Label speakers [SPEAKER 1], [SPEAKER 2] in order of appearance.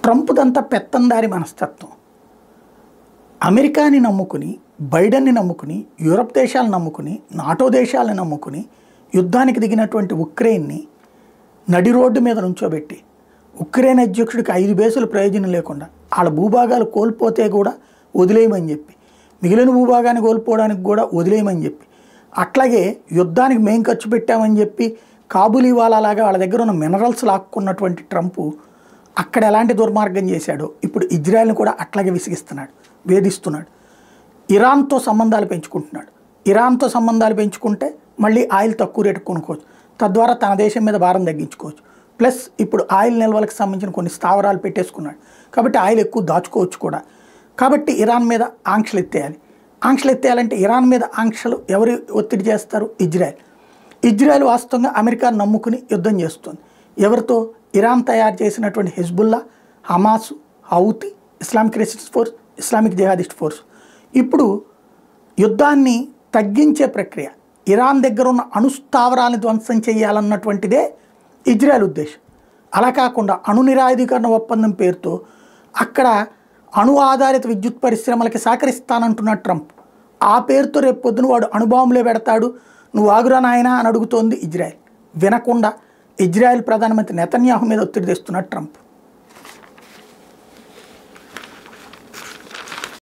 [SPEAKER 1] ట్రంప్దంతా పెత్తందారి మనస్తత్వం. అమెరికాని నమ్ముకుని, బైడెన్ని నమ్ముకుని, యూరప్ దేశాలను నమ్ముకుని, నాటో దేశాలను నమ్ముకుని యుద్ధానికి దిగినటువంటి ఉక్రెయిన్ని నడి రోడ్డు మీద నుంచోబెట్టి ఉక్రెయిన్ అధ్యక్షుడికి 5 బేసులు ప్రయోజనం లేకుండా వాళ్ళ భూభాగాలు కోల్పోతే కూడా వదిలేయమని చెప్పి, మిగిలిన భూభాగాన్ని కోల్పోవడానికి కూడా వదిలేయమని చెప్పి, అట్లాగే యుద్ధానికి మేం ఖర్చు పెట్టామని చెప్పి కాబూలీ వాళ్ళలాగా వాళ్ళ దగ్గర ఉన్న మినరల్స్ లాక్కున్నటువంటి ట్రంప్ అక్కడ ఎలాంటి దుర్మార్గం చేశాడో ఇప్పుడు ఇజ్రాయెల్ని కూడా అట్లాగే విసిగిస్తున్నాడు, వేధిస్తున్నాడు. ఇరాన్తో సంబంధాలు పెంచుకుంటున్నాడు. ఇరాన్తో సంబంధాలు పెంచుకుంటే మళ్ళీ ఆయిల్ తక్కువ రేటుకు కొనుక్కోవచ్చు, తద్వారా తన దేశం మీద భారం తగ్గించుకోవచ్చు. ప్లస్ ఇప్పుడు ఆయిల్ నిల్వలకు సంబంధించిన కొన్ని స్థావరాలు పెట్టేసుకున్నాడు కాబట్టి ఆయిల్ ఎక్కువ దాచుకోవచ్చు కూడా. కాబట్టి ఇరాన్ మీద ఆంక్షలు ఎత్తేయాలి. ఆంక్షలు ఎత్తేయాలంటే ఇరాన్ మీద ఆంక్షలు ఎవరు ఒత్తిడి చేస్తారు? ఇజ్రాయెల్. ఇజ్రాయెల్ వాస్తవంగా అమెరికాను నమ్ముకుని యుద్ధం చేస్తుంది. ఎవరితో? ఇరాన్ తయారు చేసినటువంటి Hezbollah, Hamas, Houthi, Islamic resistance force, Islamic jihadist force. ఇప్పుడు యుద్ధాన్ని తగ్గించే ప్రక్రియ, ఇరాన్ దగ్గర ఉన్న అణుస్థావరాలను ధ్వంసం చేయాలన్నటువంటిదే ఇజ్రాయెల్ ఉద్దేశం. అలా కాకుండా అణు నిరాయుధీకరణ ఒప్పందం పేరుతో అక్కడ అణు ఆధారిత విద్యుత్ పరిశ్రమలకి సహకరిస్తానంటున్న ట్రంప్. ఆ పేరుతో రేపు పొద్దున వాడు అణుబాంబులే పెడతాడు, నువ్వు ఆగురా నాయనా అని అడుగుతోంది ఇజ్రాయెల్. వినకుండా ఇజ్రాయెల్ ప్రధానమంత్రి నెతన్యాహు మీద ఒత్తిడి తెస్తున్నాడు ట్రంప్.